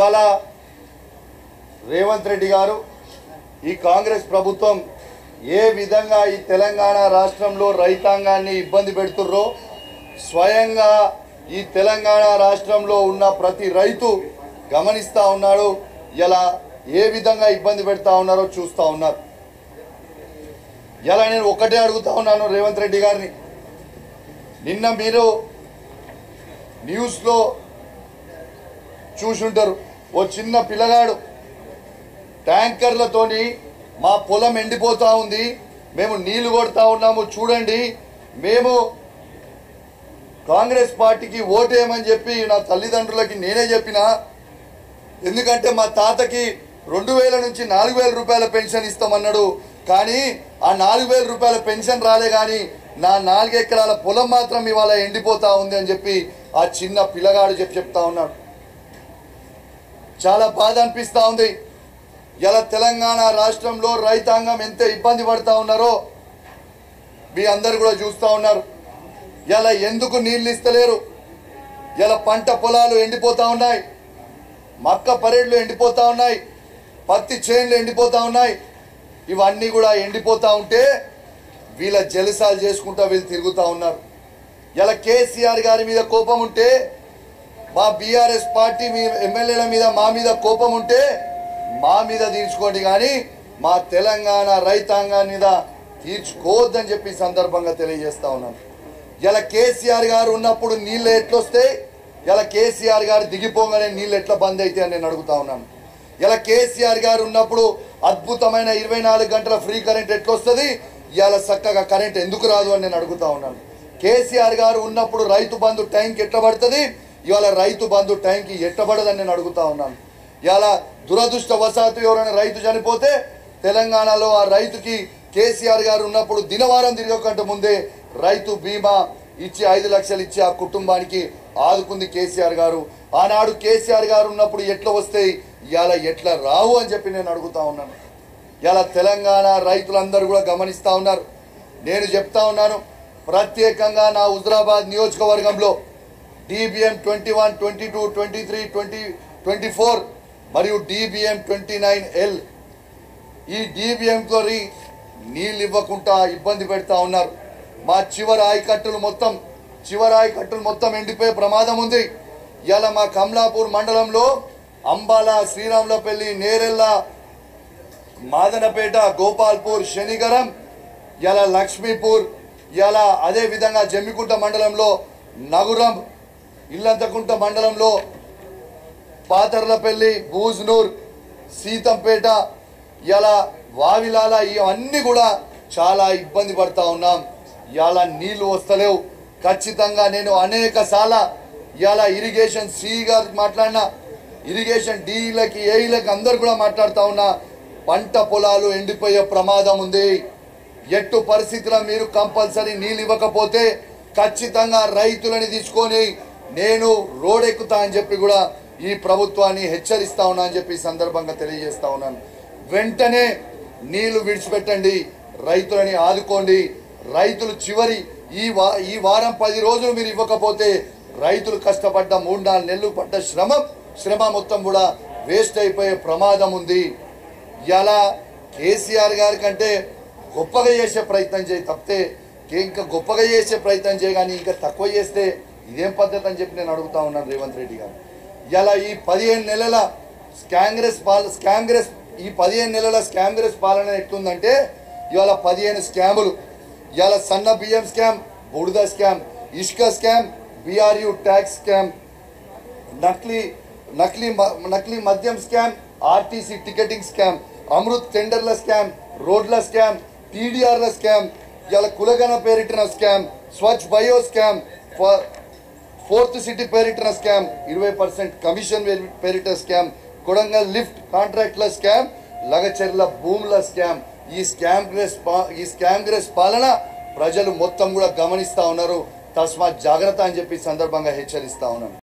ఇవాళ రేవంత్ రెడ్డి గారు ఈ కాంగ్రెస్ ప్రభుత్వం ఏ విధంగా ఈ తెలంగాణ రాష్ట్రంలో రైతాంగాన్ని ఇబ్బంది పెడుతుర్రో స్వయంగా ఈ తెలంగాణ రాష్ట్రంలో ఉన్న ప్రతి రైతు గమనిస్తా ఉన్నాడు. ఇలా ఏ విధంగా ఇబ్బంది పెడతా ఉన్నారో చూస్తూ ఉన్నారు. ఇలా నేను ఒకటే అడుగుతా ఉన్నాను రేవంత్ రెడ్డి గారిని, నిన్న మీరు న్యూస్లో చూసుంటారు, ఓ చిన్న పిల్లగాడు ట్యాంకర్లతోని మా పొలం ఎండిపోతా ఉంది, మేము నీళ్లు కొడతా ఉన్నాము, చూడండి మేము కాంగ్రెస్ పార్టీకి ఓటేయమని చెప్పి నా తల్లిదండ్రులకి నేనే చెప్పిన. ఎందుకంటే మా తాతకి 2000 నుంచి 4000 రూపాయల పెన్షన్ ఇస్తామన్నాడు, కానీ ఆ 4000 రూపాయల పెన్షన్ రాలే, కానీ నా 4 ఎకరాల పొలం మాత్రం ఇవాళ ఎండిపోతా ఉంది అని చెప్పి ఆ చిన్న పిల్లగాడు చెప్తా ఉన్నాడు. చాలా బాధ అనిపిస్తూ ఉంది. ఇలా తెలంగాణ రాష్ట్రంలో రైతాంగం ఎంత ఇబ్బంది పడతా ఉన్నారో మీ అందరు కూడా చూస్తూ ఉన్నారు. ఇలా ఎందుకు నీళ్ళు ఇస్తలేరు, ఇలా పంట పొలాలు ఎండిపోతా ఉన్నాయి, మక్క పరేడ్లు ఎండిపోతా ఉన్నాయి, పత్తి చేన్లు ఎండిపోతా ఉన్నాయి. ఇవన్నీ కూడా ఎండిపోతా ఉంటే వీళ్ళ జలసాలు చేసుకుంటా వీళ్ళు తిరుగుతూ ఉన్నారు. ఇలా కేసీఆర్ గారి మీద కోపం ఉంటే, మా బీఆర్ఎస్ పార్టీ మీ ఎమ్మెల్యేల మీద మా మీద కోపం ఉంటే మా మీద తీర్చుకోండి, కానీ మా తెలంగాణ రైతాంగం మీద తీర్చుకోవద్దని చెప్పి సందర్భంగా తెలియజేస్తా ఉన్నాను. ఇలా కేసీఆర్ గారు ఉన్నప్పుడు నీళ్ళు ఎట్లొస్తాయి, ఇలా కేసీఆర్ గారు దిగిపోగానే నీళ్ళు ఎట్లా బంద్ అయితే అని నేను అడుగుతా ఉన్నాను. ఇలా కేసీఆర్ గారు ఉన్నప్పుడు అద్భుతమైన 24 గంటల ఫ్రీ కరెంట్ ఎట్లొస్తుంది, ఇలా చక్కగా కరెంట్ ఎందుకు రాదు అని నేను అడుగుతా ఉన్నాను. కేసీఆర్ గారు ఉన్నప్పుడు రైతు బంధు టైంకి ఎట్లా పడుతుంది, ఇవాళ రైతు బంధు టైంకి ఎట్టబడదని నేను అడుగుతా ఉన్నాను. ఇలా దురదృష్టవశాత్తు ఎవరైనా రైతు చనిపోతే తెలంగాణలో ఆ రైతుకి కేసీఆర్ గారు ఉన్నప్పుడు దినవారం తిరగకంటే ముందే రైతు బీమా ఇచ్చి 5 లక్షలు ఇచ్చి ఆ కుటుంబానికి ఆదుకుంది కేసీఆర్ గారు. ఆనాడు కేసీఆర్ గారు ఉన్నప్పుడు ఎట్లా వస్తాయి, ఇవాళ ఎట్లా రావు అని చెప్పి నేను అడుగుతా ఉన్నాను. ఇలా తెలంగాణ రైతులందరూ కూడా గమనిస్తూ ఉన్నారు. నేను చెప్తా ఉన్నాను, ప్రత్యేకంగా నా హుజరాబాద్ నియోజకవర్గంలో DBM 21, 22, 23, 20, 24 మరియు DBM 29L ఈ DBM తో నీళ్ళు ఇవ్వకుండా ఇబ్బంది పెడతా ఉన్నారు. మా చివరి ఆయకట్టులు మొత్తం ఎండిపోయే ప్రమాదం ఉంది. ఇలా మా కమలాపూర్ మండలంలో అంబాల, శ్రీరాములపల్లి, నేరెల్ల, మాదనపేట, గోపాల్పూర్, శనిగరం, ఇలా లక్ష్మీపూర్, ఇలా అదే విధంగా జమ్మికుంట మండలంలో నగురం, ఇల్లంతకుంట మండలంలో పాతర్లపల్లి, బూజ్నూర్, సీతంపేట, ఇలా వావిలాల, ఇవన్నీ కూడా చాలా ఇబ్బంది పడతా ఉన్నాం. ఇలా నీళ్లు వస్తలేవు. ఖచ్చితంగా నేను అనేక సార్లు ఇలా ఇరిగేషన్ సి గారు మాట్లాడినా, ఇరిగేషన్ డీలకి ఏఈలకి అందరు కూడా మాట్లాడుతూ ఉన్నా, పంట పొలాలు ఎండిపోయే ప్రమాదం ఉంది. ఎట్టు పరిస్థితుల్లో మీరు కంపల్సరీ నీళ్ళు ఇవ్వకపోతే ఖచ్చితంగా రైతులని తీసుకొని నేను రోడ్ ఎక్కుతా అని చెప్పి కూడా ఈ ప్రభుత్వాన్ని హెచ్చరిస్తా ఉన్నా అని చెప్పి సందర్భంగా తెలియజేస్తా ఉన్నాను. వెంటనే నీళ్లు విడిచిపెట్టండి, రైతులని ఆదుకోండి. రైతులు చివరి ఈ వారం 10 రోజులు మీరు ఇవ్వకపోతే రైతులు కష్టపడ్డ 3-4 నెలలు పడ్డ శ్రమ మొత్తం కూడా వేస్ట్ అయిపోయే ప్రమాదం ఉంది. ఇలా కేసీఆర్ గారి కంటే గొప్పగా చేసే ప్రయత్నం చేయి తప్పితే ఇంకా గొప్పగా చేసే ప్రయత్నం చేయ, కానీ ఇంకా తక్కువ చేస్తే ఇదేం పద్ధతి అని చెప్పి నేను అడుగుతా ఉన్నాను రేవంత్ రెడ్డి గారు. ఇలా ఈ 15 నెలల స్కాంగ్రెస్ పాలన ఎట్లుందంటే, ఇవాళ 15 స్కాములు. ఇవాళ సన్న బియ్యం స్కామ్, బుడద స్కామ్, ఇసుక స్కామ్, BRU ట్యాక్స్ స్కామ్, నకిలీ మద్యం స్కామ్, RTC టికెటింగ్ స్కామ్, అమృత్ టెండర్ల స్కామ్, రోడ్ల స్కామ్, TDRల స్కామ్, ఇవాళ కులగన పేరిటిన scam, Swachh bio scam, 4th city పేరిటిన స్కామ్, 20% కమిషన్ పేరిట స్కామ్, కొడంగల్ లిఫ్ట్ కాంట్రాక్ట్ల స్కామ్, లగచెర్ల భూముల స్కామ్. ఈ స్కామ్గ్రెస్ పాలన ప్రజలు మొత్తం కూడా గమనిస్తా ఉన్నారు. తస్మాత్ జాగ్రత్త అని చెప్పి సందర్భంగా హెచ్చరిస్తా ఉన్నాను.